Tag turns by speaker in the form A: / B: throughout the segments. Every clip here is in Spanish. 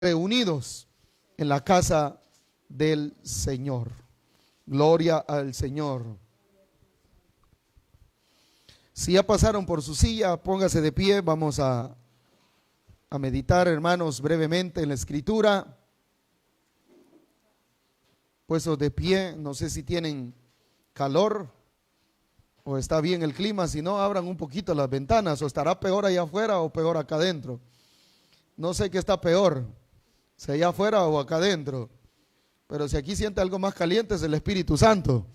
A: reunidos en la casa del Señor. Gloria al Señor. Si ya pasaron por su silla, póngase de pie. Vamos a meditar, hermanos, brevemente en la Escritura. Puestos de pie, no sé si tienen calor o está bien el clima. Si no, abran un poquito las ventanas, o estará peor allá afuera o peor acá adentro. No sé qué está peor, si allá afuera o acá adentro. Pero si aquí siente algo más caliente es el Espíritu Santo.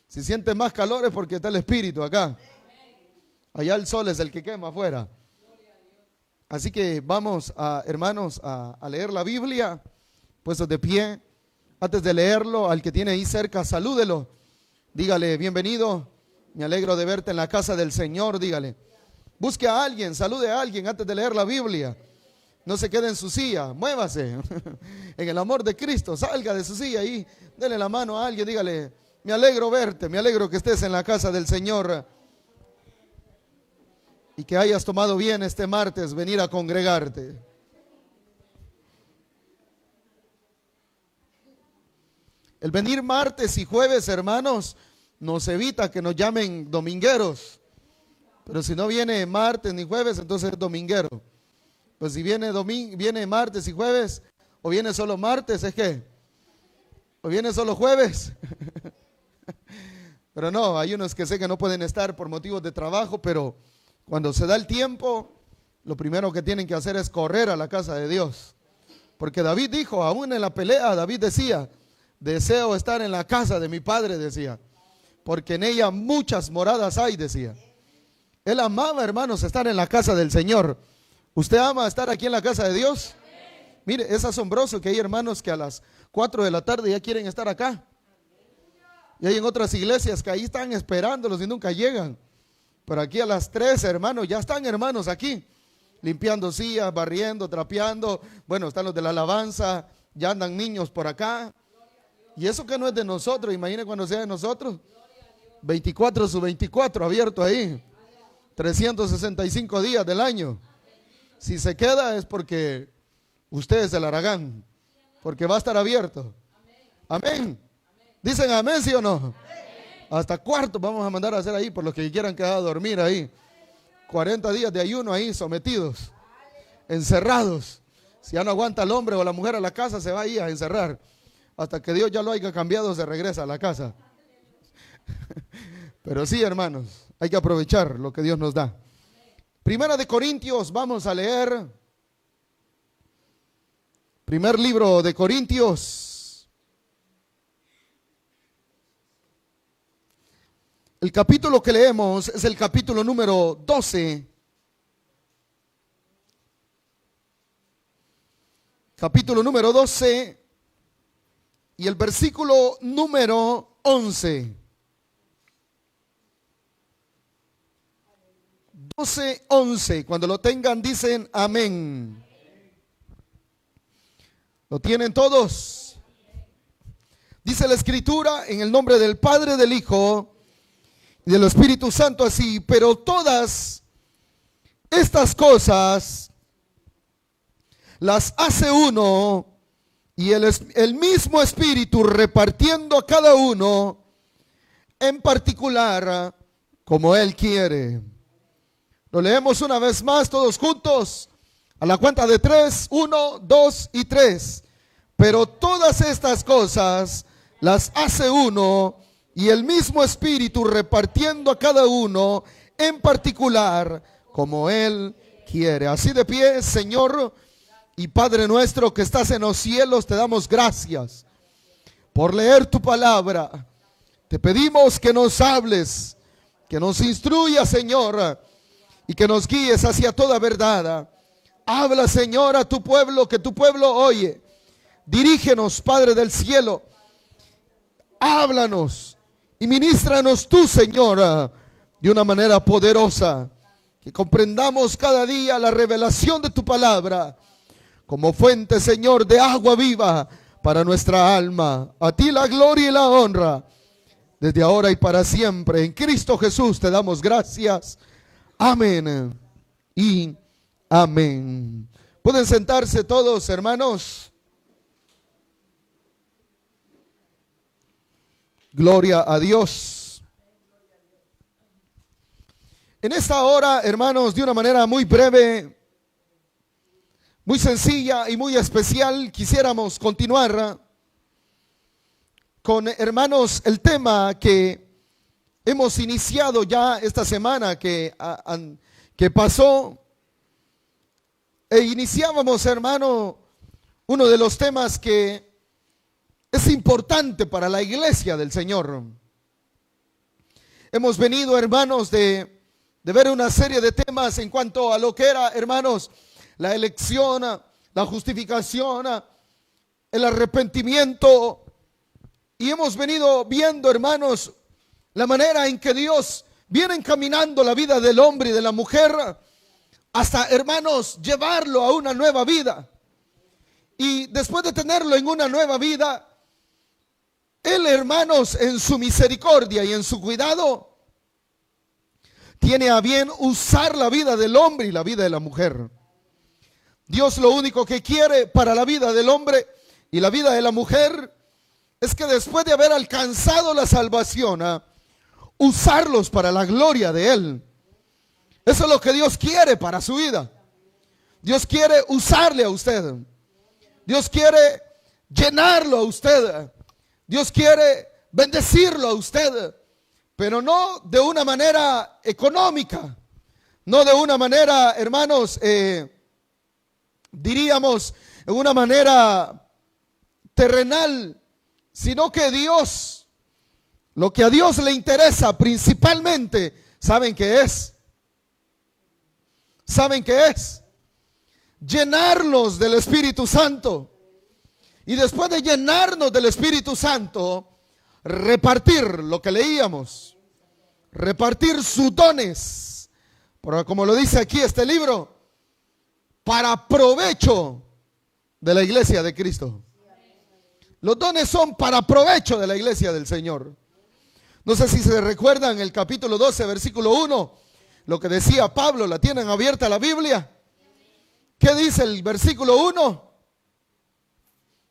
A: Si siente más calor es porque está el Espíritu acá. Allá el sol es el que quema afuera. Así que vamos, hermanos, a leer la Biblia, puestos de pie. Antes de leerlo, al que tiene ahí cerca, salúdelo. Dígale, bienvenido, me alegro de verte en la casa del Señor, dígale. Busque a alguien, salude a alguien antes de leer la Biblia. No se quede en su silla, muévase. En el amor de Cristo, salga de su silla y dele la mano a alguien, dígale, me alegro verte, me alegro que estés en la casa del Señor y que hayas tomado bien este martes venir a congregarte. El venir martes y jueves, hermanos, nos evita que nos llamen domingueros. Pero si no viene martes ni jueves, entonces es dominguero. Pues si viene martes y jueves, o viene solo martes, ¿es qué? ¿O viene solo jueves? Pero no, hay unos que sé que no pueden estar por motivos de trabajo, pero cuando se da el tiempo, lo primero que tienen que hacer es correr a la casa de Dios. Porque David dijo, aún en la pelea, David decía, deseo estar en la casa de mi padre, decía, porque en ella muchas moradas hay, decía. Él amaba, hermanos, estar en la casa del Señor. ¿Usted ama estar aquí en la casa de Dios? Mire, es asombroso que hay hermanos que a las 4 de la tarde ya quieren estar acá. Y hay en otras iglesias que ahí están esperándolos y nunca llegan. Pero aquí a las 3, hermanos, ya están hermanos aquí, limpiando sillas, barriendo, trapeando. Bueno, están los de la alabanza, ya andan niños por acá. Y eso que no es de nosotros, imagine cuando sea de nosotros. 24/24 abierto ahí. 365 días del año. Si se queda es porque ustedes se la harán, porque va a estar abierto. Amén. Dicen amén, ¿sí o no? Hasta cuarto vamos a mandar a hacer ahí por los que quieran quedar a dormir ahí. 40 días de ayuno ahí sometidos, encerrados. Si ya no aguanta el hombre o la mujer a la casa, se va ahí a encerrar. Hasta que Dios ya lo haya cambiado, se regresa a la casa. Pero sí, hermanos, hay que aprovechar lo que Dios nos da. Primera de Corintios, vamos a leer. Primer libro de Corintios. El capítulo que leemos es el capítulo número 12. Capítulo número 12 y el versículo número 11. 12:11, cuando lo tengan dicen amén. ¿Lo tienen todos? Dice la Escritura en el nombre del Padre, del Hijo y del Espíritu Santo así, pero todas estas cosas las hace uno y el mismo Espíritu repartiendo a cada uno en particular como Él quiere. Lo leemos una vez más todos juntos a la cuenta de 3, 1, 2 y 3. Pero todas estas cosas las hace uno y el mismo Espíritu repartiendo a cada uno en particular como Él quiere. Así de pie, Señor y Padre nuestro que estás en los cielos, te damos gracias por leer tu palabra. Te pedimos que nos hables, que nos instruyas, Señor, y que nos guíes hacia toda verdad. Habla, Señor, a tu pueblo, que tu pueblo oye. Dirígenos, Padre del cielo. Háblanos y ministranos tú, Señor, de una manera poderosa. Que comprendamos cada día la revelación de tu palabra como fuente, Señor, de agua viva para nuestra alma. A ti la gloria y la honra, desde ahora y para siempre. En Cristo Jesús te damos gracias. Amén y amén. Pueden sentarse todos, hermanos. Gloria a Dios. En esta hora, hermanos, de una manera muy breve, muy sencilla y muy especial, quisiéramos continuar con, hermanos, el tema que hemos iniciado ya esta semana que pasó. E iniciábamos, hermano, uno de los temas que es importante para la iglesia del Señor. Hemos venido, hermanos, de ver una serie de temas en cuanto a lo que era, hermanos, la elección, la justificación, el arrepentimiento. Y hemos venido viendo, hermanos, la manera en que Dios viene encaminando la vida del hombre y de la mujer hasta, hermanos, llevarlo a una nueva vida. Y después de tenerlo en una nueva vida, Él, hermanos, en su misericordia y en su cuidado, tiene a bien usar la vida del hombre y la vida de la mujer. Dios lo único que quiere para la vida del hombre y la vida de la mujer es que después de haber alcanzado la salvación, usarlos para la gloria de Él. Eso es lo que Dios quiere para su vida. Dios quiere usarle a usted. Dios quiere llenarlo a usted. Dios quiere bendecirlo a usted, pero no de una manera económica, no de una manera, hermanos, diríamos, de una manera terrenal, sino que Dios, lo que a Dios le interesa principalmente, ¿saben qué es? ¿Saben qué es? Llenarnos del Espíritu Santo. Y después de llenarnos del Espíritu Santo, repartir lo que leíamos, repartir sus dones, como lo dice aquí este libro, para provecho de la iglesia de Cristo. Los dones son para provecho de la iglesia del Señor. No sé si se recuerdan el capítulo 12, versículo 1, lo que decía Pablo. ¿La tienen abierta la Biblia? ¿Qué dice el versículo 1?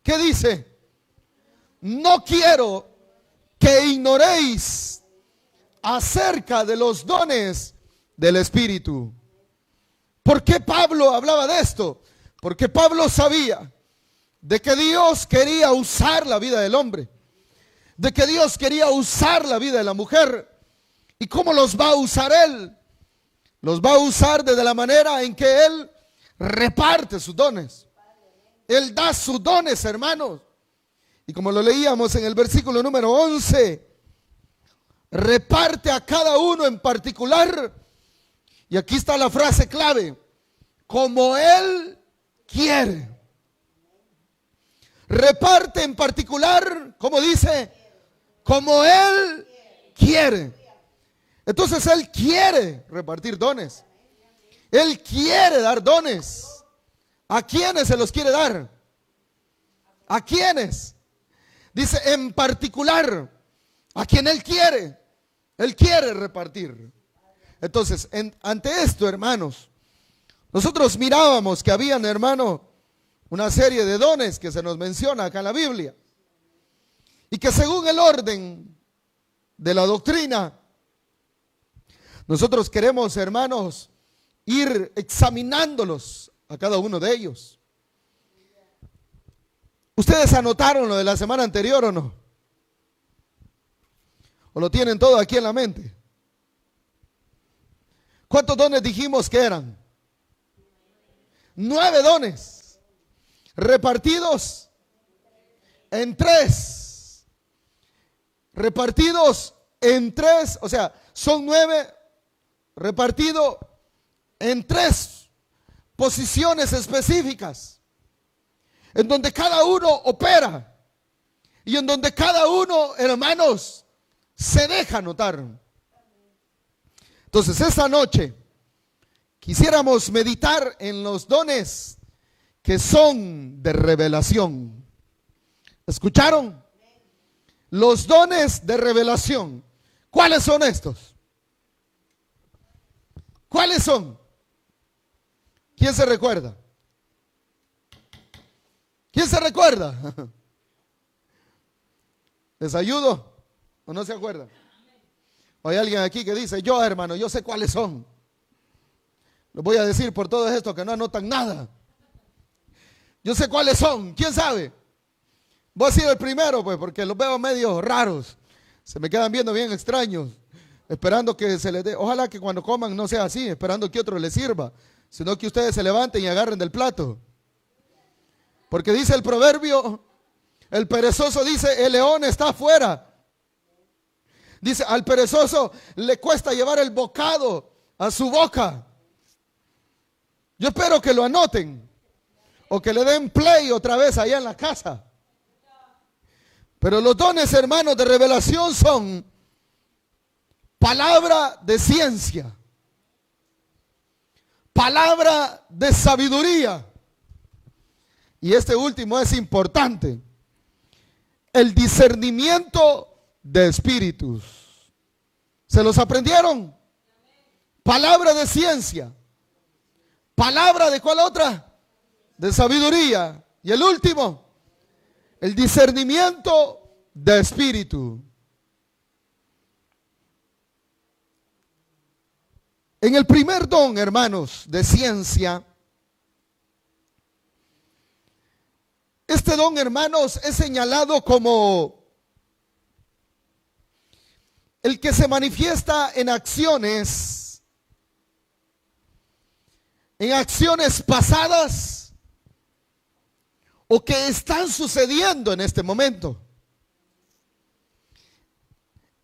A: ¿Qué dice? No quiero que ignoréis acerca de los dones del Espíritu. ¿Por qué Pablo hablaba de esto? Porque Pablo sabía de que Dios quería usar la vida del hombre, de que Dios quería usar la vida de la mujer. ¿Y cómo los va a usar Él? Los va a usar desde la manera en que Él reparte sus dones. Él da sus dones, hermanos. Y como lo leíamos en el versículo número 11, reparte a cada uno en particular. Y aquí está la frase clave: como Él quiere. Reparte en particular, como dice, como Él quiere. Entonces Él quiere repartir dones. Él quiere dar dones. ¿A quiénes se los quiere dar? ¿A quiénes? Dice en particular, a quien Él quiere. Él quiere repartir. Entonces, ante esto, hermanos, nosotros mirábamos que habían, hermano, una serie de dones que se nos menciona acá en la Biblia. Y que según el orden de la doctrina, nosotros queremos, hermanos, ir examinándolos a cada uno de ellos. ¿Ustedes anotaron lo de la semana anterior o no? ¿O lo tienen todo aquí en la mente? ¿Cuántos dones dijimos que eran? 9 dones repartidos en 3. Repartidos en 3, o sea, son 9 repartidos en 3 posiciones específicas, en donde cada uno opera y en donde cada uno, hermanos, se deja notar. Entonces, esta noche quisiéramos meditar en los dones que son de revelación. ¿Escucharon? Los dones de revelación. ¿Cuáles son estos? ¿Cuáles son? ¿Quién se recuerda? ¿Quién se recuerda? ¿Les ayudo o no se acuerdan? ¿O hay alguien aquí que dice, yo hermano, yo sé cuáles son? Les voy a decir por todo esto que no anotan nada. Yo sé cuáles son. ¿Quién sabe? Voy a decir el primero, pues, porque los veo medio raros. Se me quedan viendo bien extraños. Esperando que se les dé. Ojalá que cuando coman no sea así, esperando que otro les sirva. Sino que ustedes se levanten y agarren del plato. Porque dice el proverbio, el perezoso dice, el león está afuera. Dice, al perezoso le cuesta llevar el bocado a su boca. Yo espero que lo anoten o que le den play otra vez allá en la casa. Pero los dones, hermanos, de revelación son palabra de ciencia, palabra de sabiduría. Y este último es importante, el discernimiento de espíritus. ¿Se los aprendieron? Palabra de ciencia. Palabra de ¿cuál otra? De sabiduría. Y el último, el discernimiento de espíritu. En el primer don, hermanos, de ciencia, este don, hermanos, es señalado como el que se manifiesta en acciones pasadas o que están sucediendo en este momento.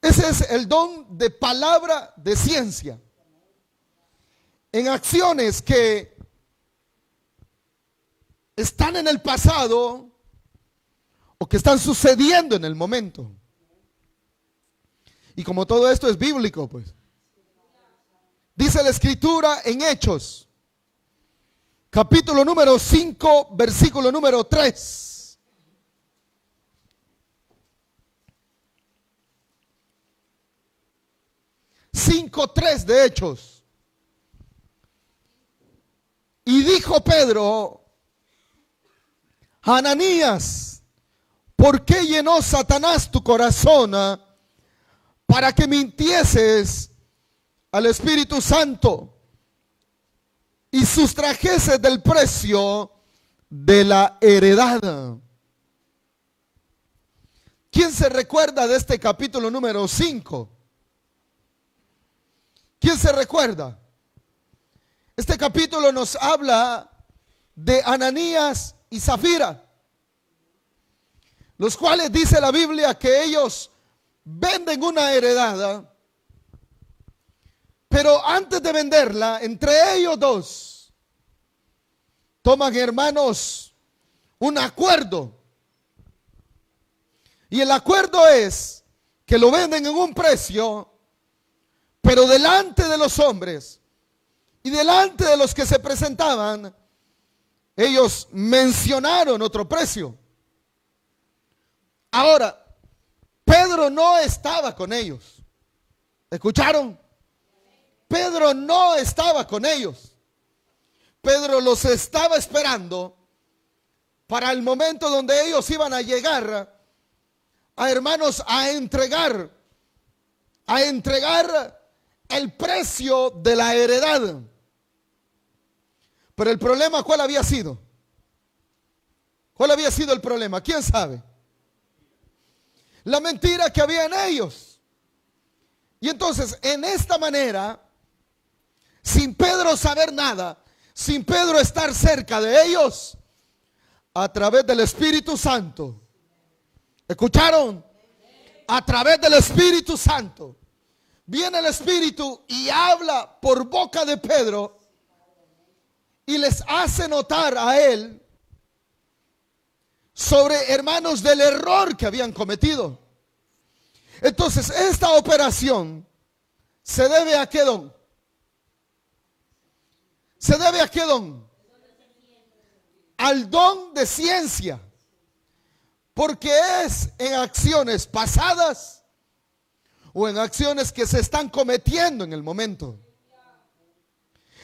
A: Ese es el don de palabra de ciencia. En acciones que están en el pasado o que están sucediendo en el momento. Y como todo esto es bíblico, pues. Dice la escritura en Hechos, capítulo número 5, versículo número 3. Cinco, 3 de Hechos. Y dijo Pedro, Ananías, ¿por qué llenó Satanás tu corazón para que mintieses al Espíritu Santo y sustrajeses del precio de la heredad? ¿Quién se recuerda de este capítulo número 5? ¿Quién se recuerda? Este capítulo nos habla de Ananías y Zafira, los cuales dice la Biblia que ellos venden una heredad, pero antes de venderla, entre ellos dos, toman, hermanos, un acuerdo. Y el acuerdo es que lo venden en un precio, pero delante de los hombres y delante de los que se presentaban, ellos mencionaron otro precio. Ahora, Pedro no estaba con ellos. ¿Escucharon? Pedro no estaba con ellos. Pedro los estaba esperando para el momento donde ellos iban a llegar a, hermanos, a entregar el precio de la heredad. Pero el problema, ¿cuál había sido? ¿Cuál había sido el problema? ¿Quién sabe? La mentira que había en ellos. Y entonces, en esta manera, sin Pedro saber nada, sin Pedro estar cerca de ellos, a través del Espíritu Santo, ¿escucharon? A través del Espíritu Santo, viene el Espíritu y habla por boca de Pedro y les hace notar a él sobre, hermanos, del error que habían cometido. Entonces, esta operación se debe a qué don. ¿Se debe a qué don? Al don de ciencia. Porque es en acciones pasadas o en acciones que se están cometiendo en el momento.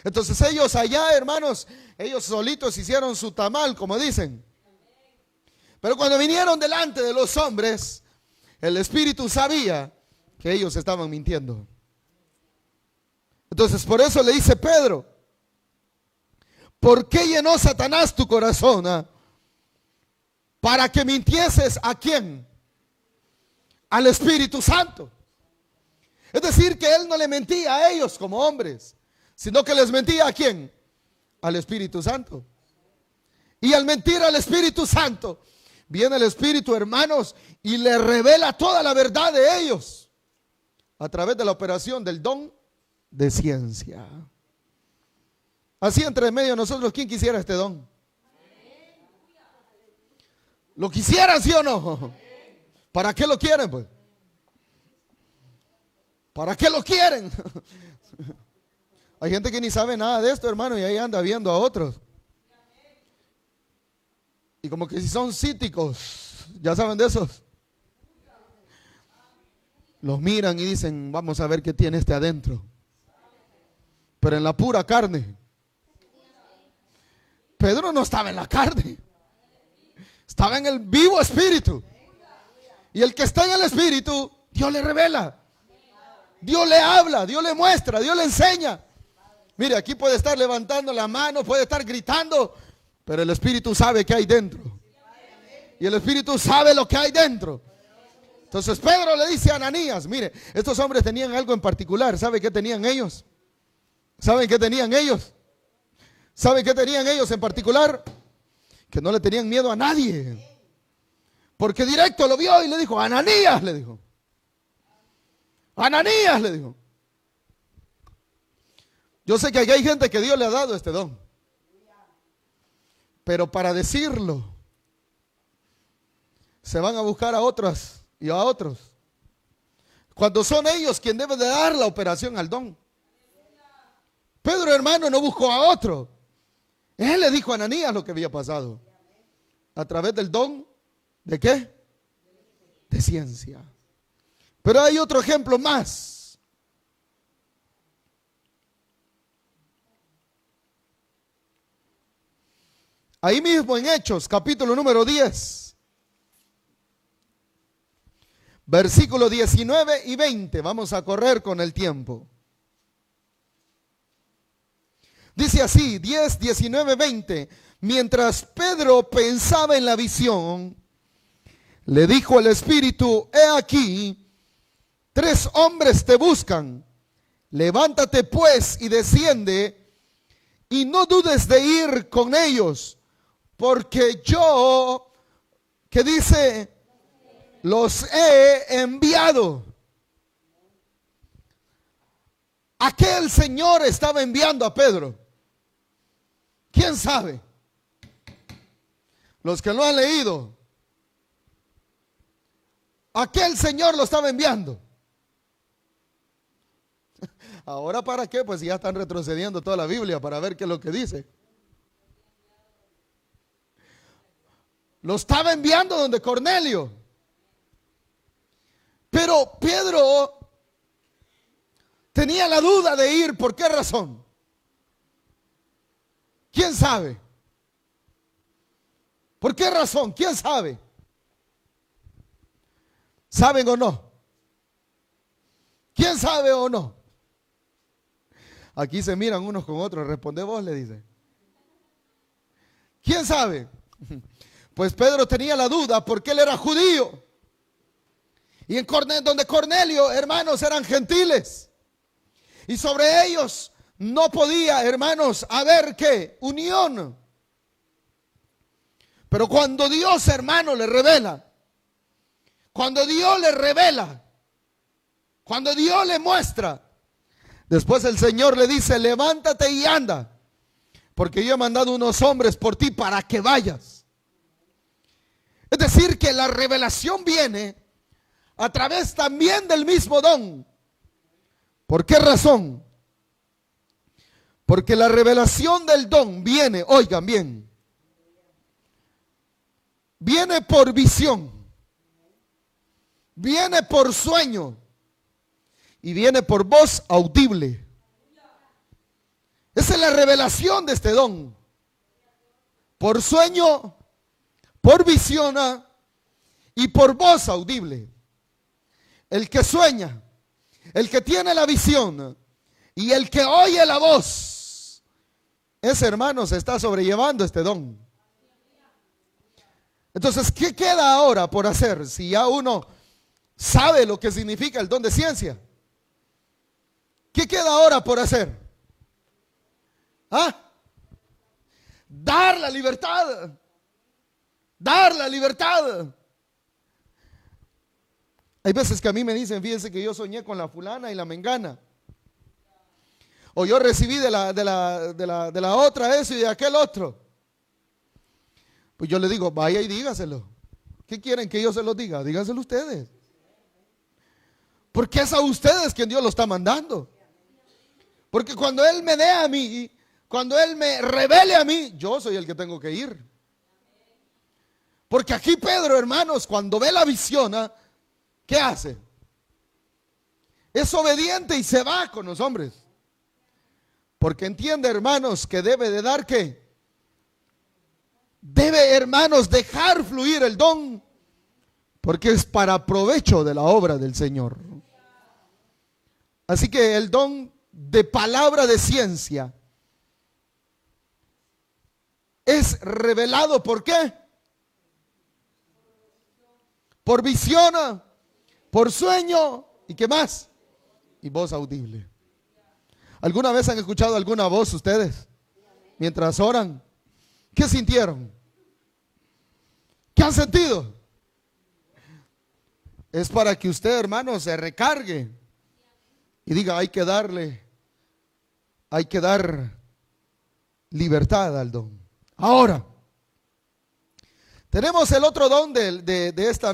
A: Entonces ellos allá, hermanos, ellos solitos hicieron su tamal, como dicen. Pero cuando vinieron delante de los hombres, el Espíritu sabía que ellos estaban mintiendo. Entonces por eso le dice Pedro, ¿por qué llenó Satanás tu corazón? Para que mintieses ¿a quién? Al Espíritu Santo. Es decir, que él no le mentía a ellos como hombres, sino que les mentía ¿a quién? Al Espíritu Santo. Y al mentir al Espíritu Santo, viene el Espíritu, hermanos, y le revela toda la verdad de ellos a través de la operación del don de ciencia. Así entre medio nosotros, ¿quién quisiera este don? ¿Lo quisieran, sí o no? ¿Para qué lo quieren, pues? ¿Para qué lo quieren? Hay gente que ni sabe nada de esto, hermano, y ahí anda viendo a otros. Y como que si son cíticos, ya saben de esos. Los miran y dicen, vamos a ver qué tiene este adentro. Pero en la pura carne. Pedro no estaba en la carne. Estaba en el vivo espíritu. Y el que está en el espíritu, Dios le revela. Dios le habla, Dios le muestra, Dios le enseña. Mire, aquí puede estar levantando la mano, puede estar gritando, pero el Espíritu sabe qué hay dentro. Y el Espíritu sabe lo que hay dentro. Entonces Pedro le dice a Ananías, mire, estos hombres tenían algo en particular. ¿Sabe qué tenían ellos? ¿Saben qué tenían ellos? ¿Saben qué tenían ellos en particular? Que no le tenían miedo a nadie. Porque directo lo vio y le dijo, Ananías, le dijo. Ananías, le dijo. Yo sé que aquí hay gente que Dios le ha dado este don. Pero para decirlo, se van a buscar a otras y a otros. Cuando son ellos quien deben de dar la operación al don. Pedro, hermano, no buscó a otro. Él le dijo a Ananías lo que había pasado. A través del don, ¿de qué? De ciencia. Pero hay otro ejemplo más. Ahí mismo en Hechos, capítulo número 10. Versículos 19 y 20. Vamos a correr con el tiempo. Dice así, 10, 19, 20. Mientras Pedro pensaba en la visión, le dijo el Espíritu, he aquí, 3 hombres te buscan. Levántate pues y desciende, y no dudes de ir con ellos, porque yo, que dice, los he enviado. ¿A qué el Señor estaba enviando a Pedro? ¿Quién sabe? Los que lo han leído. ¿A qué el Señor lo estaba enviando? ¿Ahora para qué? Pues ya están retrocediendo toda la Biblia para ver qué es lo que dice. Lo estaba enviando donde Cornelio. Pero Pedro tenía la duda de ir. ¿Por qué razón? ¿Quién sabe? ¿Por qué razón? ¿Quién sabe? ¿Saben o no? ¿Quién sabe o no? Aquí se miran unos con otros. Responde vos, le dice. ¿Quién sabe? Pues Pedro tenía la duda porque él era judío. Y en donde Cornelio, hermanos, eran gentiles. Y sobre ellos no podía, hermanos, haber ¿qué? Unión. Pero cuando Dios, hermano, le revela, cuando Dios le revela, cuando Dios le muestra, después el Señor le dice, levántate y anda, porque yo he mandado unos hombres por ti para que vayas. Es decir, que la revelación viene a través también del mismo don. ¿Por qué razón? Porque la revelación del don viene, oigan bien, viene por visión, viene por sueño y viene por voz audible. Esa es la revelación de este don. Por sueño, por visión y por voz audible. El que sueña, el que tiene la visión y el que oye la voz, ese hermano se está sobrellevando este don. Entonces, ¿qué queda ahora por hacer si ya uno sabe lo que significa el don de ciencia? ¿Qué queda ahora por hacer? Dar la libertad. Dar la libertad. Hay veces que a mí me dicen, fíjense que yo soñé con la fulana y la mengana. O yo recibí de la otra eso y de aquel otro. Pues yo le digo, vaya y dígaselo. ¿Qué quieren que yo se los diga? Díganselo ustedes. Porque es a ustedes quien Dios lo está mandando. Porque cuando Él me dé a mí, cuando Él me revele a mí, yo soy el que tengo que ir. Porque aquí Pedro, hermanos, cuando ve la visión, ¿qué hace? Es obediente y se va con los hombres. Porque entiende, hermanos, que debe de dar ¿qué? Debe, hermanos, dejar fluir el don, porque es para provecho de la obra del Señor. Así que el don de palabra de ciencia es revelado ¿por qué? Por visión, por sueño y ¿qué más? Y voz audible. ¿Alguna vez han escuchado alguna voz ustedes mientras oran? ¿Qué sintieron? ¿Qué han sentido? Es para que usted, hermano, se recargue y diga, hay que dar libertad al don. Ahora, tenemos el otro don de este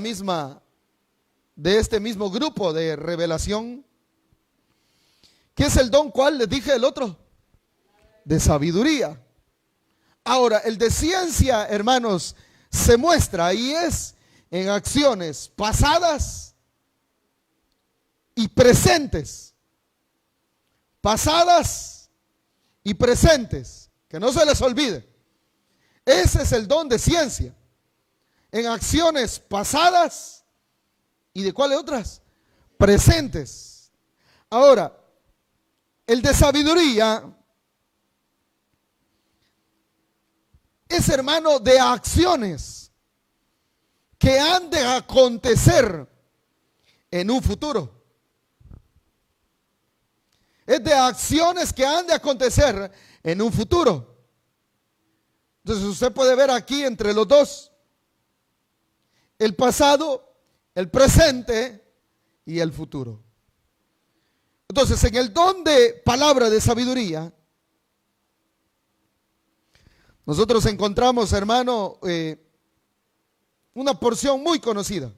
A: mismo grupo de revelación, que es el don, ¿cuál les dije el otro? De sabiduría. Ahora, el de ciencia, hermanos, se muestra y es en acciones pasadas y presentes. Pasadas y presentes. Que no se les olvide. Ese es el don de ciencia. En acciones pasadas y ¿de cuáles otras? Presentes. Ahora, el de sabiduría es, hermano, de acciones que han de acontecer en un futuro. Es de acciones que han de acontecer en un futuro. Entonces usted puede ver aquí entre los dos el pasado, el presente y el futuro. Entonces, en el don de palabra de sabiduría, nosotros encontramos, hermano, una porción muy conocida.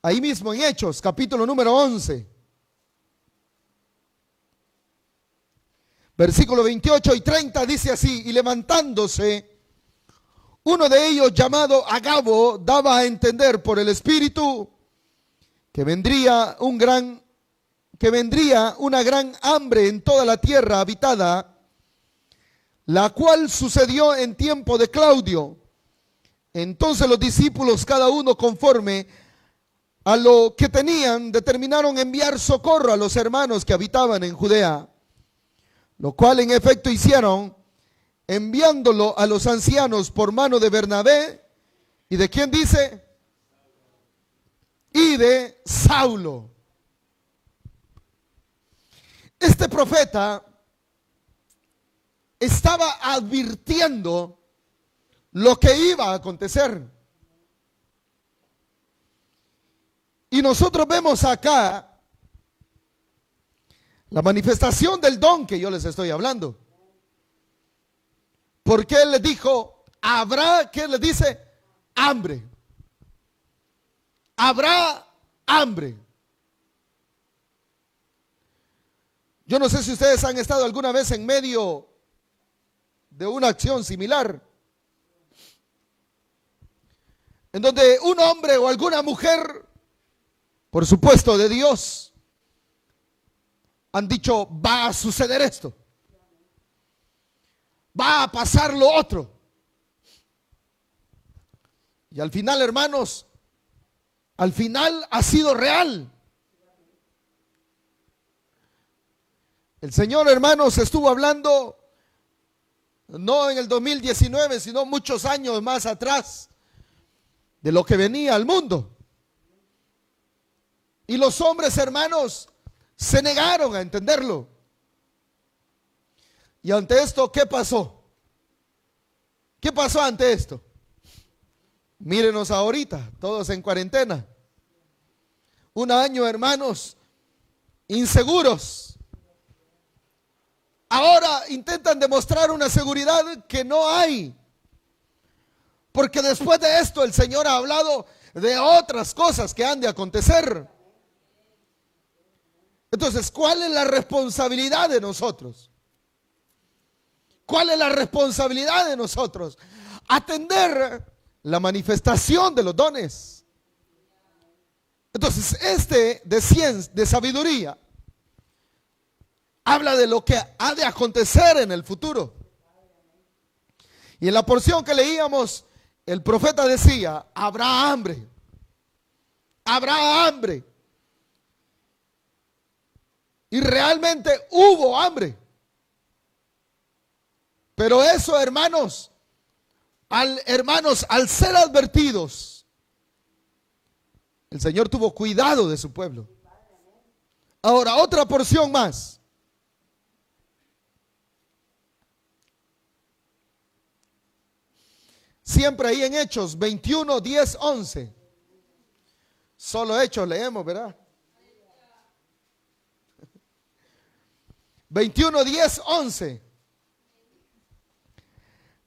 A: Ahí mismo en Hechos, capítulo número 11, versículo 28 y 30, dice así: y levantándose, uno de ellos, llamado Agabo, daba a entender por el Espíritu que vendría una gran hambre en toda la tierra habitada, la cual sucedió en tiempo de Claudio. Entonces los discípulos, cada uno conforme a lo que tenían, determinaron enviar socorro a los hermanos que habitaban en Judea, lo cual en efecto hicieron, enviándolo a los ancianos por mano de Bernabé. ¿Y de quién dice? Y de Saulo. Este profeta estaba advirtiendo lo que iba a acontecer. Y nosotros vemos acá la manifestación del don que yo les estoy hablando. Porque él les dijo, habrá, ¿qué les dice? Hambre. Habrá hambre. Yo no sé si ustedes han estado alguna vez en medio de una acción similar, en donde un hombre o alguna mujer, por supuesto de Dios, han dicho, va a suceder esto. va a pasar lo otro. Y al final, hermanos, al final ha sido real. El Señor, hermanos, estuvo hablando no en el 2019, sino muchos años más atrás, de lo que venía al mundo. Y los hombres, hermanos, se negaron a entenderlo. Y ante esto, ¿qué pasó? ¿Qué pasó ante esto? Mírenos ahorita, todos en cuarentena. Un año, hermanos, inseguros. Ahora intentan demostrar una seguridad que no hay. Porque después de esto el Señor ha hablado de otras cosas que han de acontecer. Entonces, ¿cuál es la responsabilidad de nosotros? ¿Cuál es la responsabilidad de nosotros? Atender la manifestación de los dones. Entonces, de sabiduría habla de lo que ha de acontecer en el futuro. Y en la porción que leíamos, el profeta decía, habrá hambre. Habrá hambre. Y realmente hubo hambre. Pero eso, hermanos, al ser advertidos, el Señor tuvo cuidado de su pueblo. Ahora, otra porción más. Siempre ahí en Hechos 21, 10, 11. Solo Hechos leemos, ¿verdad? 21, 10, 11.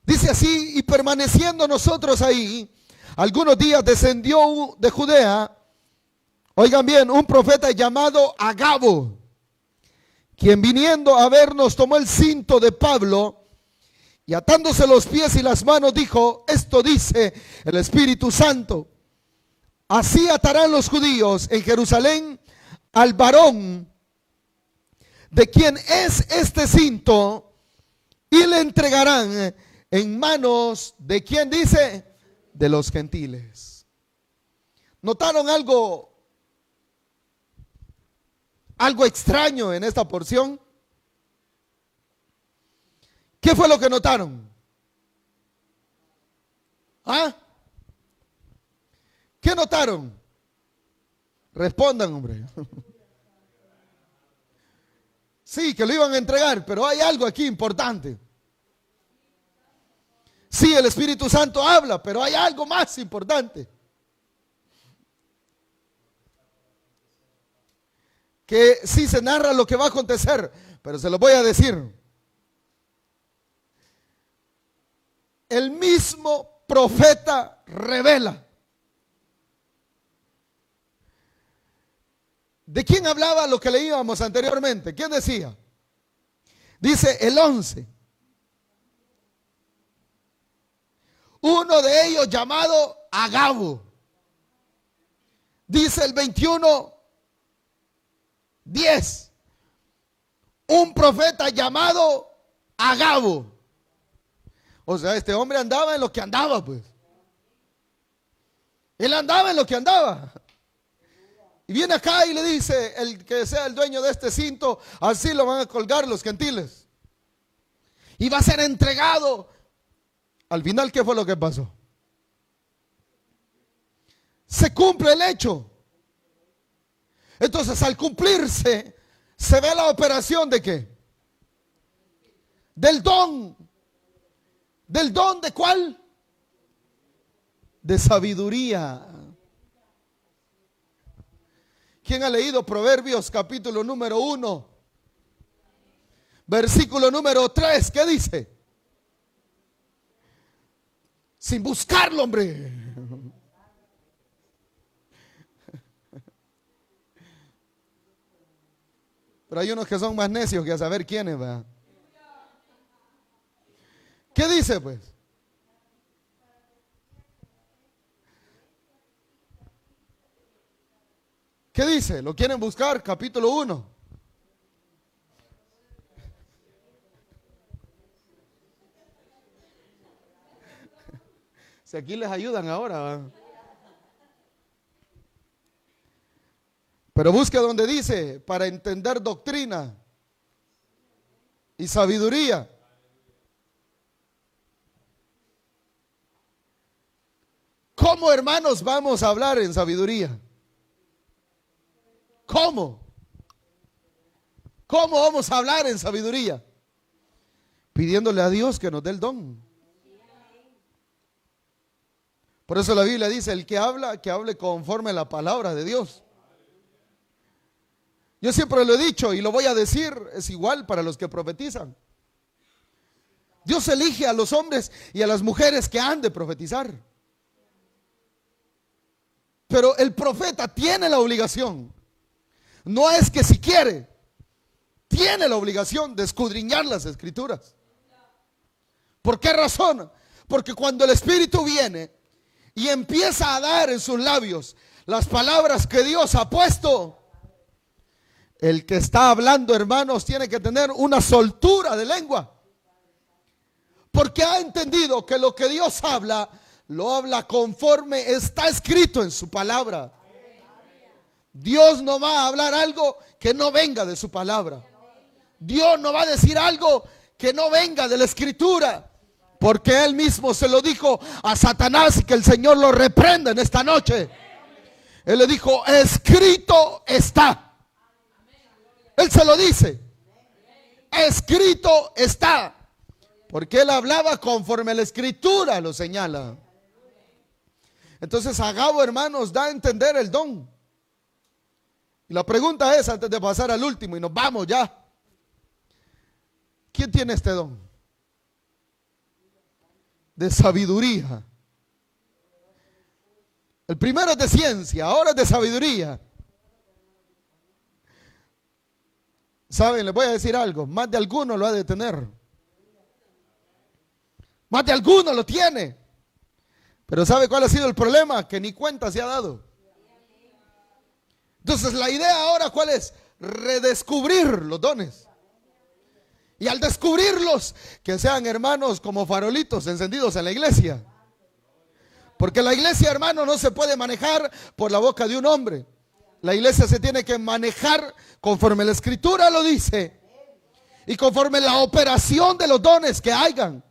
A: Dice así, y permaneciendo nosotros ahí, algunos días descendió de Judea, oigan bien, un profeta llamado Agabo, quien viniendo a vernos tomó el cinto de Pablo y atándose los pies y las manos dijo, esto dice el Espíritu Santo, así atarán los judíos en Jerusalén al varón de quien es este cinto y le entregarán en manos de quien dice, de los gentiles. ¿Notaron algo extraño en esta porción? ¿Qué fue lo que notaron? ¿Ah? ¿Qué notaron? Respondan, hombre. Sí, que lo iban a entregar, pero hay algo aquí importante. Sí, el Espíritu Santo habla, pero hay algo más importante. Que sí se narra lo que va a acontecer, pero se lo voy a decir. El mismo profeta revela. ¿De quién hablaba lo que leíamos anteriormente? ¿Quién decía? Dice el 11. Uno de ellos llamado Agabo. Dice el 21, 10. Un profeta llamado Agabo. O sea, este hombre andaba en lo que andaba, pues. Él andaba en lo que andaba. Y viene acá y le dice, el que sea el dueño de este cinto, así lo van a colgar los gentiles. Y va a ser entregado. Al final, ¿qué fue lo que pasó? Se cumple el hecho. Entonces, al cumplirse, se ve la operación de ¿qué? Del don. ¿Del don de cuál? De sabiduría. ¿Quién ha leído Proverbios capítulo número 1? Versículo número 3, ¿qué dice? Sin buscarlo, hombre. Pero hay unos que son más necios que a saber quiénes, ¿verdad? ¿Qué dice, pues? ¿Qué dice? ¿Lo quieren buscar? Capítulo 1. Si aquí les ayudan ahora, ¿va? Pero busque donde dice, para entender doctrina y sabiduría. ¿Cómo, hermanos, vamos a hablar en sabiduría? ¿Cómo? ¿Cómo vamos a hablar en sabiduría? Pidiéndole a Dios que nos dé el don. Por eso la Biblia dice, el que habla, que hable conforme a la palabra de Dios. Yo siempre lo he dicho y lo voy a decir, es igual para los que profetizan. Dios elige a los hombres y a las mujeres que han de profetizar. Pero el profeta tiene la obligación, no es que si quiere, tiene la obligación de escudriñar las escrituras. ¿Por qué razón? Porque cuando el Espíritu viene y empieza a dar en sus labios las palabras que Dios ha puesto, el que está hablando, hermanos, tiene que tener una soltura de lengua, porque ha entendido que lo que Dios habla, lo habla conforme está escrito en su palabra. Dios no va a hablar algo que no venga de su palabra. Dios no va a decir algo que no venga de la escritura, porque Él mismo se lo dijo a Satanás y que el Señor lo reprenda en esta noche. Él le dijo, escrito está. Él se lo dice, escrito está, porque Él hablaba conforme la escritura lo señala. Entonces Agabo, hermanos, da a entender el don. Y la pregunta es, antes de pasar al último y nos vamos ya, ¿quién tiene este don? De sabiduría. El primero es de ciencia, ahora es de sabiduría. Saben, les voy a decir algo, más de alguno lo ha de tener. Más de alguno lo tiene. Pero ¿sabe cuál ha sido el problema? Que ni cuenta se ha dado. Entonces la idea ahora, ¿cuál es? Redescubrir los dones. Y al descubrirlos, que sean, hermanos, como farolitos encendidos en la iglesia. Porque la iglesia, hermano, no se puede manejar por la boca de un hombre. La iglesia se tiene que manejar conforme la escritura lo dice y conforme la operación de los dones que hayan.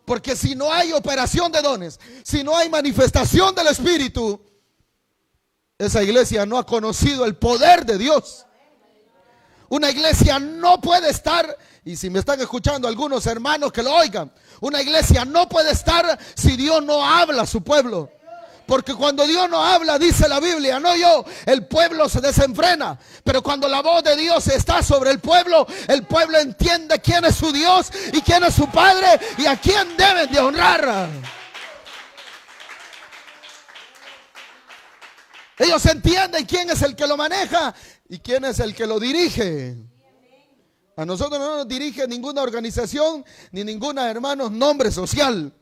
A: Porque si no hay operación de dones, si no hay manifestación del Espíritu, esa iglesia no ha conocido el poder de Dios. Una iglesia no puede estar, y si me están escuchando algunos hermanos que lo oigan, una iglesia no puede estar si Dios no habla a su pueblo. Porque cuando Dios no habla, dice la Biblia, no yo, el pueblo se desenfrena. Pero cuando la voz de Dios está sobre el pueblo entiende quién es su Dios y quién es su Padre y a quién deben de honrar. Ellos entienden quién es el que lo maneja y quién es el que lo dirige. A nosotros no nos dirige ninguna organización ni ninguna, hermanos, nombre social.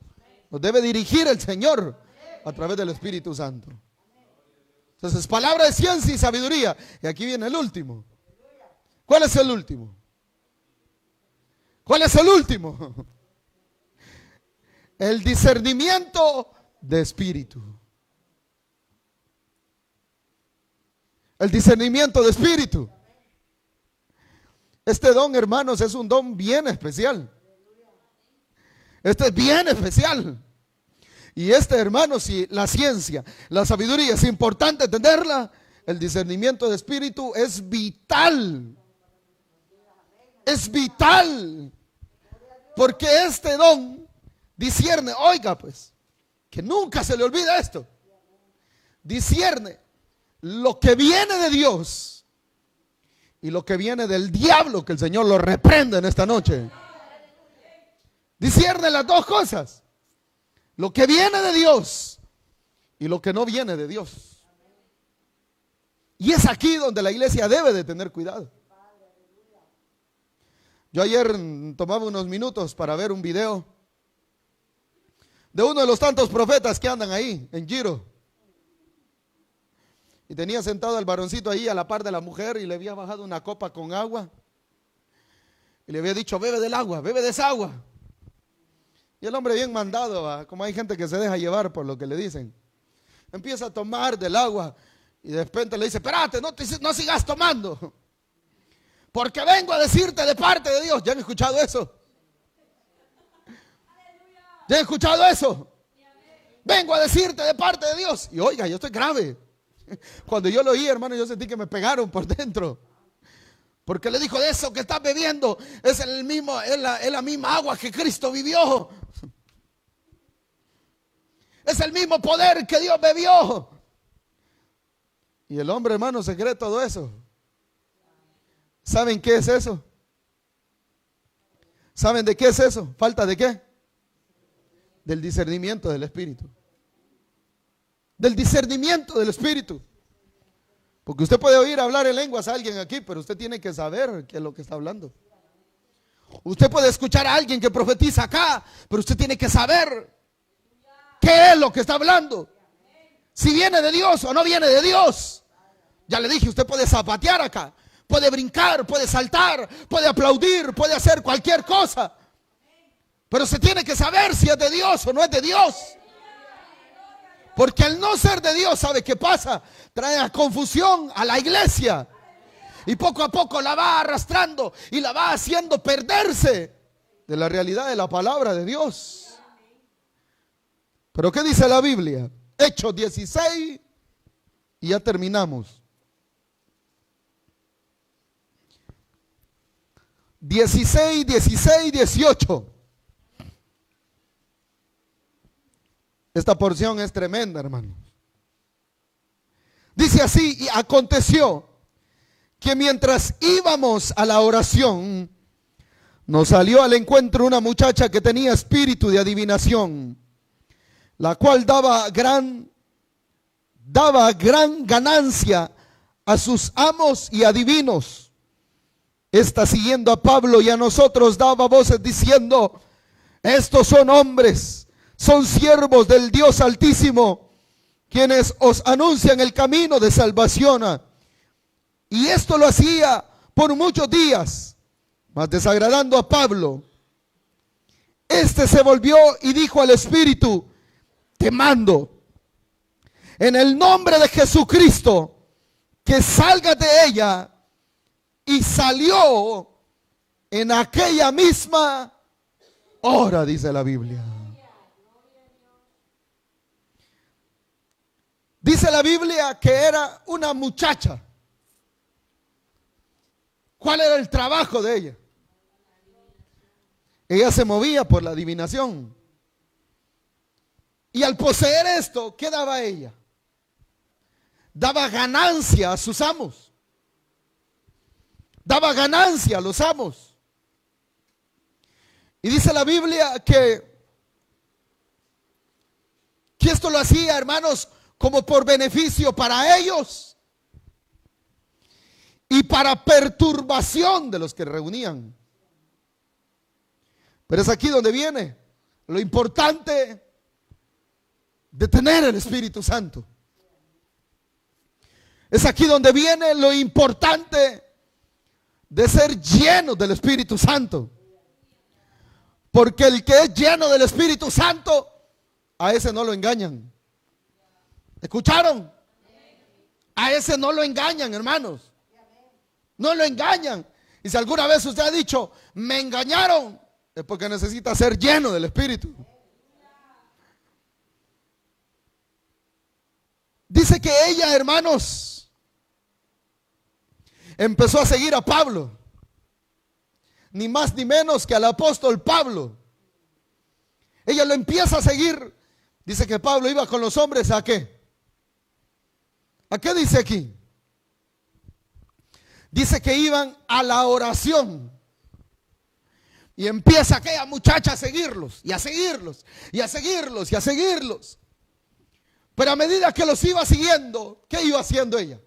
A: Nos debe dirigir el Señor a través del Espíritu Santo. Entonces, palabra de ciencia y sabiduría. Y aquí viene el último. ¿Cuál es el último? ¿Cuál es el último? El discernimiento de espíritu. El discernimiento de espíritu. Este don, hermanos, es un don bien especial. Este es bien especial. Y hermanos, si la ciencia, la sabiduría es importante entenderla, el discernimiento de espíritu es vital. Es vital. Porque este don discierne, oiga pues, que nunca se le olvida esto. Discierne lo que viene de Dios y lo que viene del diablo, que el Señor lo reprenda en esta noche. Discierne las dos cosas. Lo que viene de Dios y lo que no viene de Dios. Y es aquí donde la iglesia debe de tener cuidado. Yo ayer tomaba unos minutos para ver un video de uno de los tantos profetas que andan ahí en Giro. Y tenía sentado al varoncito ahí a la par de la mujer y le había bajado una copa con agua. Y le había dicho, bebe del agua, bebe de esa agua. Y el hombre bien mandado, ¿va? Como hay gente que se deja llevar por lo que le dicen. Empieza a tomar del agua y de repente le dice, espérate, no sigas tomando. Porque vengo a decirte de parte de Dios. ¿Ya han escuchado eso? ¿Ya han escuchado eso? Vengo a decirte de parte de Dios. Y oiga, yo estoy grave. Cuando yo lo oí, hermano, yo sentí que me pegaron por dentro. Porque le dijo, de eso que estás bebiendo es la misma agua que Cristo vivió. Es el mismo poder que Dios bebió. Y el hombre, hermano, se cree todo eso. ¿Saben qué es eso? ¿Saben de qué es eso? ¿Falta de qué? Del discernimiento del Espíritu. Del discernimiento del Espíritu. Porque usted puede oír hablar en lenguas a alguien aquí, pero usted tiene que saber qué es lo que está hablando. Usted puede escuchar a alguien que profetiza acá, pero usted tiene que saber qué es lo que está hablando. Si viene de Dios o no viene de Dios. Ya le dije, usted puede zapatear acá, puede brincar, puede saltar, puede aplaudir, puede hacer cualquier cosa. Pero se tiene que saber si es de Dios o no es de Dios. Porque al no ser de Dios, ¿sabe qué pasa? Trae a confusión a la iglesia. Y poco a poco la va arrastrando y la va haciendo perderse de la realidad de la palabra de Dios. ¿Pero qué dice la Biblia? Hechos 16 y ya terminamos. 16, 18. Esta porción es tremenda, hermanos. Dice así, y aconteció que mientras íbamos a la oración, nos salió al encuentro una muchacha que tenía espíritu de adivinación, la cual daba gran ganancia a sus amos y adivinos. Esta, siguiendo a Pablo y a nosotros, daba voces diciendo, estos son hombres, son siervos del Dios Altísimo, quienes os anuncian el camino de salvación. Y esto lo hacía por muchos días, mas desagradando a Pablo. Este se volvió y dijo al espíritu, te mando en el nombre de Jesucristo que salgas de ella. Y salió en aquella misma hora, dice la Biblia. Dice la Biblia que era una muchacha. ¿Cuál era el trabajo de ella? Ella se movía por la adivinación. Y al poseer esto, ¿qué daba ella? Daba ganancia a sus amos. Daba ganancia a los amos. Y dice la Biblia que esto lo hacía, hermanos, como por beneficio para ellos y para perturbación de los que reunían. Pero es aquí donde viene lo importante de tener el Espíritu Santo. Es aquí donde viene lo importante de ser lleno del Espíritu Santo. Porque el que es lleno del Espíritu Santo, a ese no lo engañan. ¿Escucharon? A ese no lo engañan, hermanos. No lo engañan. Y si alguna vez usted ha dicho, me engañaron, es porque necesita ser lleno del Espíritu. Dice que ella, hermanos, empezó a seguir a Pablo, ni más ni menos que al apóstol Pablo. Ella lo empieza a seguir. Dice que Pablo iba con los hombres ¿a qué? ¿A qué dice aquí? Dice que iban a la oración. Y empieza aquella muchacha a seguirlos, y a seguirlos, y a seguirlos, y a seguirlos. Pero a medida que los iba siguiendo, ¿qué iba haciendo ella?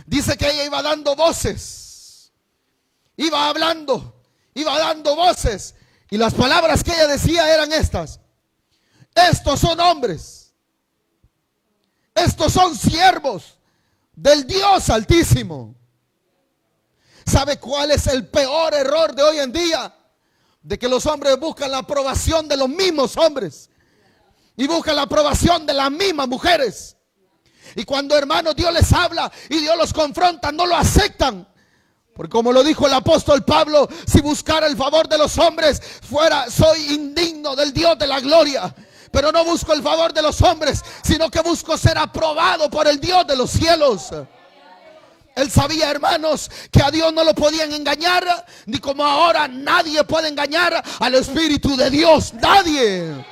A: Dice que ella iba dando voces, iba hablando, iba dando voces. Y las palabras que ella decía eran estas: estos son hombres, estos son siervos del Dios Altísimo. ¿Sabe cuál es el peor error de hoy en día? de que los hombres buscan la aprobación de los mismos hombres y buscan la aprobación de las mismas mujeres. Y cuando, hermanos, Dios les habla y Dios los confronta, no lo aceptan. Porque como lo dijo el apóstol Pablo, si buscara el favor de los hombres, soy indigno del Dios de la gloria. Pero no busco el favor de los hombres, sino que busco ser aprobado por el Dios de los cielos. Él sabía, hermanos, que a Dios no lo podían engañar, ni como ahora nadie puede engañar al Espíritu de Dios. Nadie.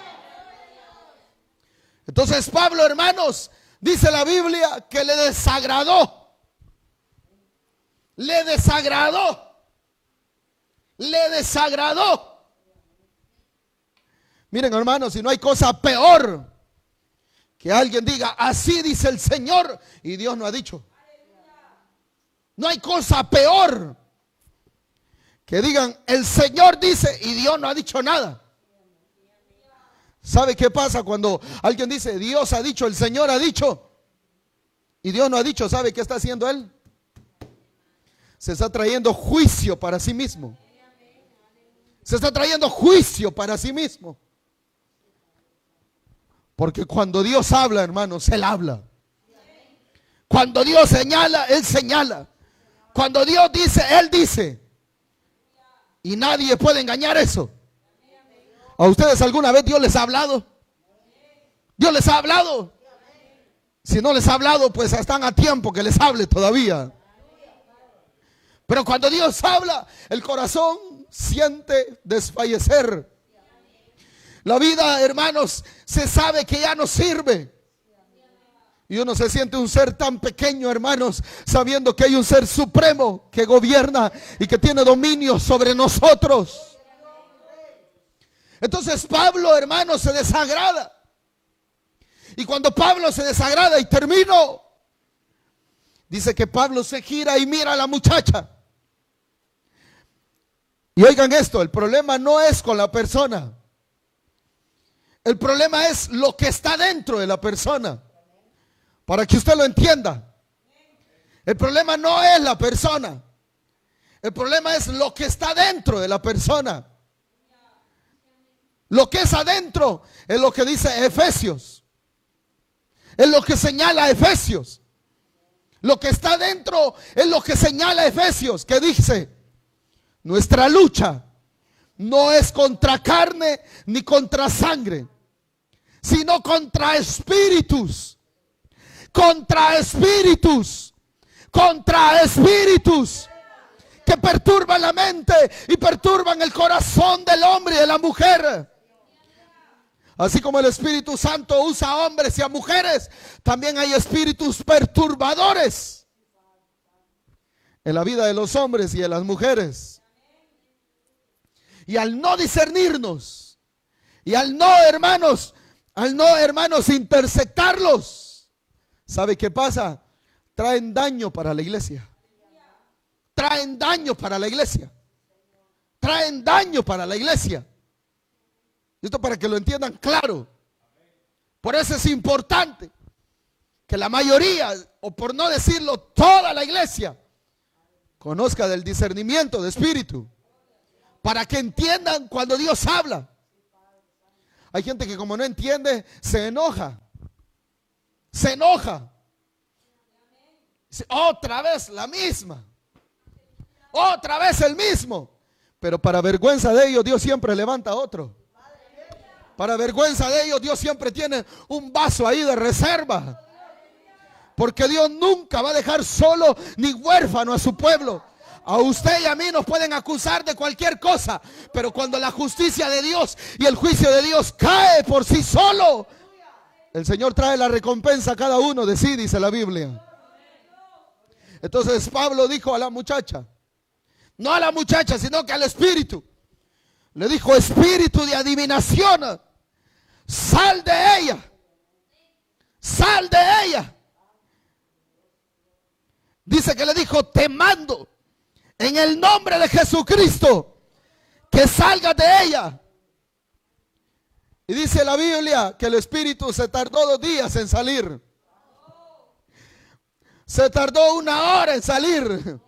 A: Entonces Pablo, hermanos, dice la Biblia que le desagradó. Le desagradó. Le desagradó. Miren, hermanos, si no hay cosa peor que alguien diga, así dice el Señor, y Dios no ha dicho. No hay cosa peor que digan, el Señor dice, y Dios no ha dicho nada. ¿Sabe qué pasa cuando alguien dice, Dios ha dicho, el Señor ha dicho, y Dios no ha dicho? ¿Sabe qué está haciendo él? Se está trayendo juicio para sí mismo. Se está trayendo juicio para sí mismo. Porque cuando Dios habla, hermanos, Él habla. Cuando Dios señala, Él señala. Cuando Dios dice, Él dice. Y nadie puede engañar eso. ¿A ustedes alguna vez Dios les ha hablado? ¿Dios les ha hablado? Si no les ha hablado, pues están a tiempo que les hable todavía. Pero cuando Dios habla, el corazón siente desfallecer. La vida, hermanos, se sabe que ya no sirve. Y uno se siente un ser tan pequeño, hermanos, sabiendo que hay un ser supremo que gobierna y que tiene dominio sobre nosotros. Entonces Pablo, hermanos, se desagrada. Y cuando Pablo se desagrada, y termino, dice que Pablo se gira y mira a la muchacha. Y oigan esto, el problema no es con la persona. El problema es lo que está dentro de la persona. Para que usted lo entienda. El problema no es la persona. El problema es lo que está dentro de la persona. Lo que es adentro es lo que dice Efesios. Es lo que señala Efesios. Lo que está dentro es lo que señala Efesios, que dice: nuestra lucha no es contra carne ni contra sangre, sino contra espíritus. Contra espíritus. Contra espíritus que perturban la mente y perturban el corazón del hombre y de la mujer. Así como el Espíritu Santo usa a hombres y a mujeres, también hay espíritus perturbadores en la vida de los hombres y de las mujeres. Y al no discernirnos, y al no, hermanos, interceptarlos, ¿sabe qué pasa? Traen daño para la iglesia. Traen daño para la iglesia. Traen daño para la iglesia. Esto para que lo entiendan claro. Por eso es importante que la mayoría, o por no decirlo toda la iglesia, conozca del discernimiento de espíritu, para que entiendan cuando Dios habla. Hay gente que como no entiende, se enoja. Se enoja. Otra vez la misma. Otra vez el mismo. Pero para vergüenza de ellos, Dios siempre levanta a otro. Para vergüenza de ellos, Dios siempre tiene un vaso ahí de reserva. Porque Dios nunca va a dejar solo ni huérfano a su pueblo. A usted y a mí nos pueden acusar de cualquier cosa, pero cuando la justicia de Dios y el juicio de Dios cae por sí solo, el Señor trae la recompensa a cada uno de sí, dice la Biblia. Entonces Pablo dijo a la muchacha, no a la muchacha, sino que al espíritu, le dijo: espíritu de adivinación, sal de ella, sal de ella. Dice que le dijo: te mando en el nombre de Jesucristo que salgas de ella. Y dice la Biblia que el espíritu se tardó 2 días en salir. Se tardó 1 hora en salir.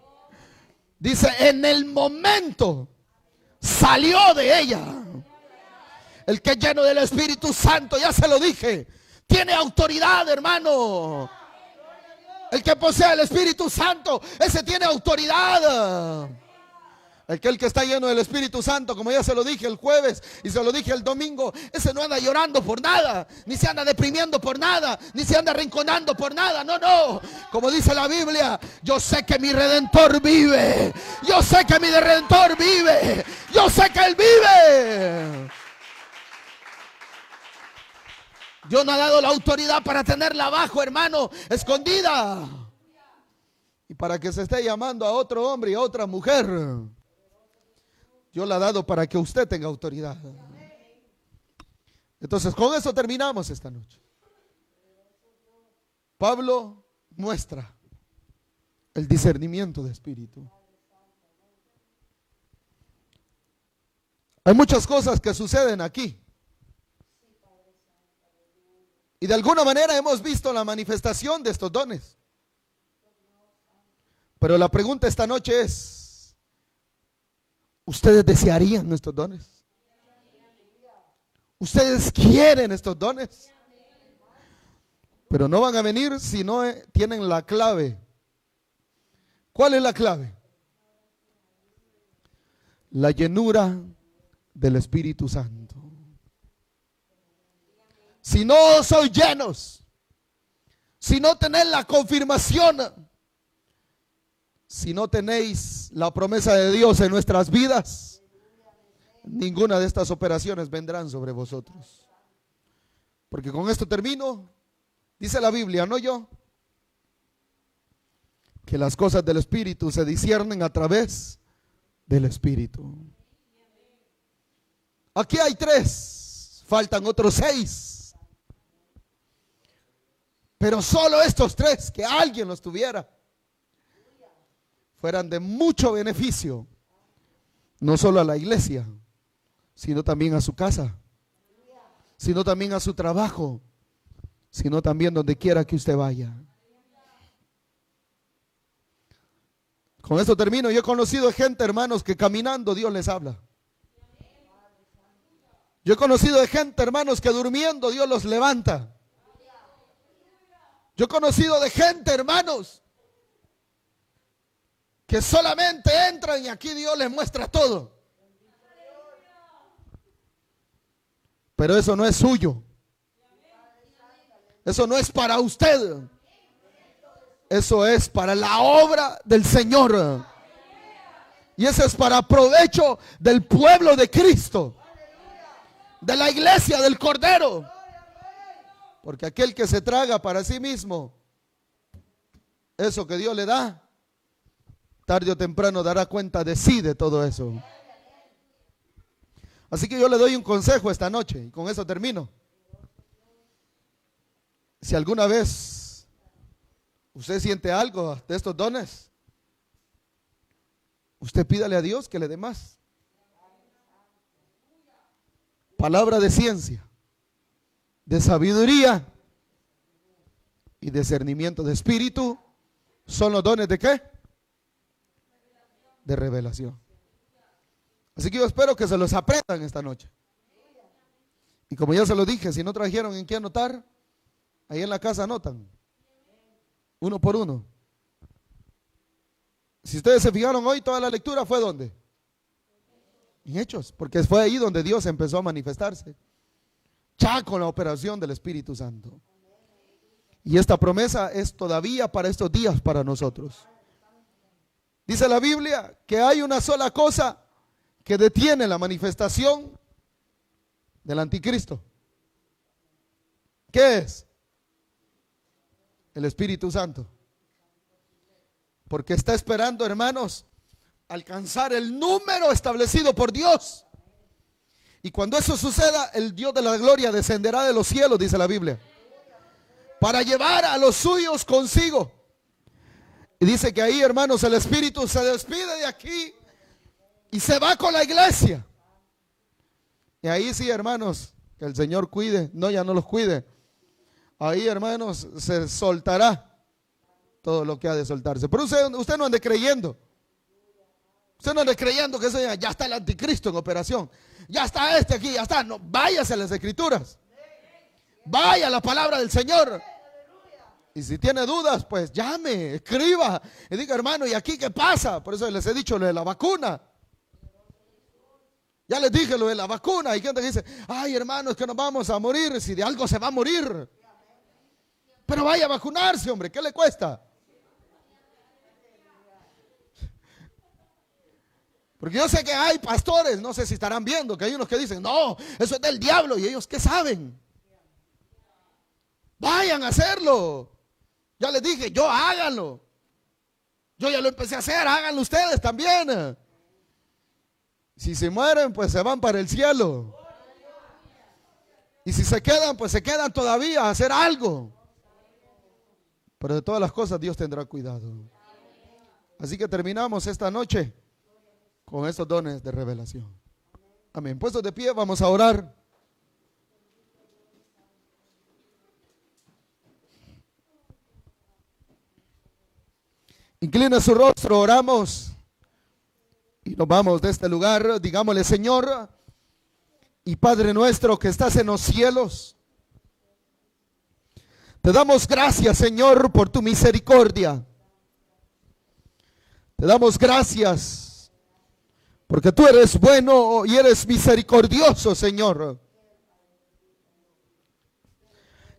A: Dice: en el momento salió de ella. El que es lleno del Espíritu Santo, ya se lo dije, tiene autoridad, hermano. El que posee el Espíritu Santo, ese tiene autoridad. El que está lleno del Espíritu Santo, como ya se lo dije el jueves y se lo dije el domingo, ese no anda llorando por nada, ni se anda deprimiendo por nada, ni se anda arrinconando por nada. No, no. Como dice la Biblia, yo sé que mi Redentor vive. Yo sé que mi Redentor vive. Yo sé que Él vive. Dios no ha dado la autoridad para tenerla abajo, hermano, escondida. Y para que se esté llamando a otro hombre y a otra mujer. Dios la ha dado para que usted tenga autoridad. Entonces, con eso terminamos esta noche. Pablo muestra el discernimiento de espíritu. Hay muchas cosas que suceden aquí. Y de alguna manera hemos visto la manifestación de estos dones. Pero la pregunta esta noche es, ¿ustedes desearían estos dones? ¿Ustedes quieren estos dones? Pero no van a venir si no tienen la clave. ¿Cuál es la clave? La llenura del Espíritu Santo. Si no soy llenos, si no tenéis la confirmación, si no tenéis la promesa de Dios en nuestras vidas, ninguna de estas operaciones vendrán sobre vosotros. Porque con esto termino. Dice la Biblia, no yo, que las cosas del Espíritu se disciernen a través del Espíritu. Aquí hay 3, faltan otros 6. Pero solo estos 3, que alguien los tuviera, fueran de mucho beneficio, no solo a la iglesia, sino también a su casa, sino también a su trabajo, sino también donde quiera que usted vaya. Con esto termino. Yo he conocido gente, hermanos, que caminando Dios les habla. Yo he conocido de gente, hermanos, que durmiendo Dios los levanta. Yo he conocido de gente, hermanos, que solamente entran y aquí Dios les muestra todo. Pero eso no es suyo. Eso no es para usted. Eso es para la obra del Señor. Y eso es para provecho del pueblo de Cristo, de la iglesia del Cordero. Porque aquel que se traga para sí mismo eso que Dios le da, tarde o temprano dará cuenta de sí de todo eso. Así que yo le doy un consejo esta noche y con eso termino. Si alguna vez usted siente algo de estos dones, usted pídale a Dios que le dé más. Palabra de ciencia, de sabiduría y discernimiento de espíritu son los dones de ¿qué? De revelación. Así que yo espero que se los aprendan esta noche. Y como ya se lo dije, si no trajeron en qué anotar, ahí en la casa anotan, uno por uno. Si ustedes se fijaron hoy, toda la lectura fue ¿dónde? En Hechos, porque fue ahí donde Dios empezó a manifestarse, ya con la operación del Espíritu Santo. Y esta promesa es todavía para estos días para nosotros. Dice la Biblia que hay una sola cosa que detiene la manifestación del anticristo. ¿Qué es? El Espíritu Santo. Porque está esperando, hermanos, alcanzar el número establecido por Dios. Y cuando eso suceda, el Dios de la gloria descenderá de los cielos, dice la Biblia, para llevar a los suyos consigo. Y dice que ahí, hermanos, el Espíritu se despide de aquí y se va con la iglesia. Y ahí sí, hermanos, que el Señor cuide, no, ya no los cuide. Ahí, hermanos, se soltará todo lo que ha de soltarse. Pero usted no ande creyendo Usted no ande creyendo que eso ya está el anticristo en operación. Ya está este aquí, ya está. No, váyase a las escrituras. Vaya a la palabra del Señor. Y si tiene dudas, pues llame, escriba y diga, hermano, ¿y aquí qué pasa? Por eso les he dicho lo de la vacuna. Ya les dije lo de la vacuna. Hay gente que dice, ay, hermano, es que nos vamos a morir. Si de algo se va a morir. Pero vaya a vacunarse, hombre, ¿qué le cuesta? Porque yo sé que hay pastores, no sé si estarán viendo, que hay unos que dicen, no, eso es del diablo. ¿Y ellos qué saben? Vayan a hacerlo. Ya les dije, yo háganlo. Yo ya lo empecé a hacer, háganlo ustedes también. Si se mueren, pues se van para el cielo. Y si se quedan, pues se quedan todavía a hacer algo. Pero de todas las cosas Dios tendrá cuidado. Así que terminamos esta noche con estos dones de revelación. Amén. Puestos de pie, vamos a orar. Inclina su rostro, oramos y nos vamos de este lugar. Digámosle, Señor y Padre nuestro que estás en los cielos, te damos gracias, Señor, por tu misericordia. Te damos gracias porque tú eres bueno y eres misericordioso, Señor.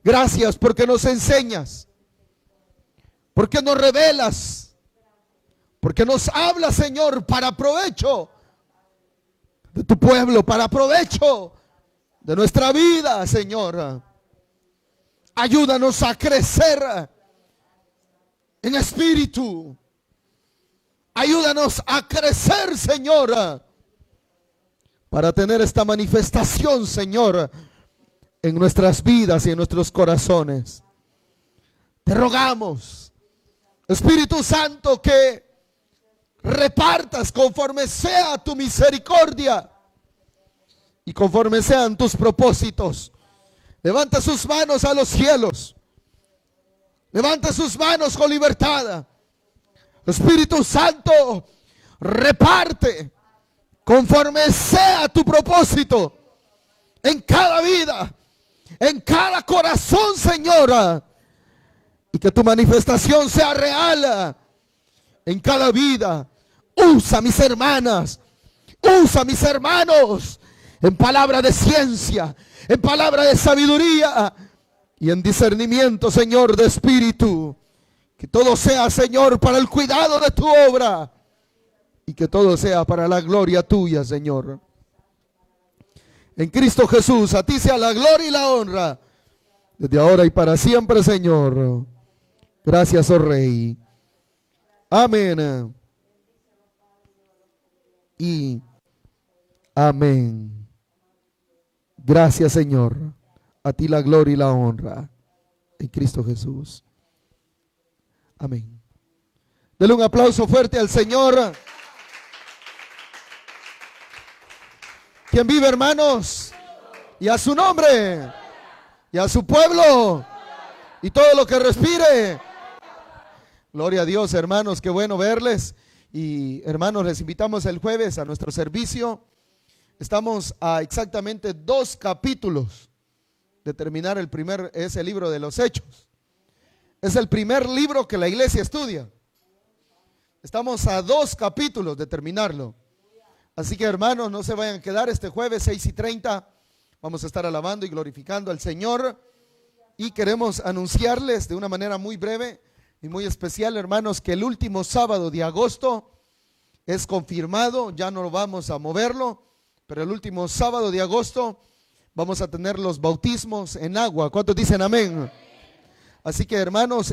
A: Gracias porque nos enseñas, porque nos revelas, porque nos habla, Señor, para provecho de tu pueblo, para provecho de nuestra vida, Señor. Ayúdanos a crecer en espíritu. Ayúdanos a crecer, Señor, para tener esta manifestación, Señor, en nuestras vidas y en nuestros corazones. Te rogamos, Espíritu Santo, que repartas conforme sea tu misericordia y conforme sean tus propósitos. Levanta sus manos a los cielos. Levanta sus manos con libertad. Espíritu Santo, reparte conforme sea tu propósito en cada vida, en cada corazón, Señora, y que tu manifestación sea real en cada vida. Usa a mis hermanas, usa a mis hermanos en palabra de ciencia, en palabra de sabiduría y en discernimiento, Señor, de espíritu. Que todo sea, Señor, para el cuidado de tu obra y que todo sea para la gloria tuya, Señor. En Cristo Jesús, a ti sea la gloria y la honra desde ahora y para siempre, Señor. Gracias, oh Rey. Amén. Y amén. Gracias, Señor. A ti la gloria y la honra en Cristo Jesús. Amén. Dele un aplauso fuerte al Señor. ¿Quién vive, hermanos? Y a su nombre. Y a su pueblo. Y todo lo que respire. Gloria a Dios, hermanos. Qué bueno verles. Y hermanos, les invitamos el jueves a nuestro servicio. Estamos a exactamente 2 capítulos de terminar ese libro de los Hechos. Es el primer libro que la iglesia estudia. Estamos a 2 capítulos de terminarlo. Así que, hermanos, no se vayan a quedar. Este jueves 6:30 vamos a estar alabando y glorificando al Señor. Y queremos anunciarles de una manera muy breve y muy especial, hermanos, que el último sábado de agosto es confirmado. Ya no vamos a moverlo, pero el último sábado de agosto vamos a tener los bautismos en agua. ¿Cuántos dicen amén? Así que, hermanos,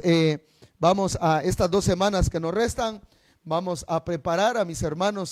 A: vamos a estas 2 semanas que nos restan, vamos a preparar a mis hermanos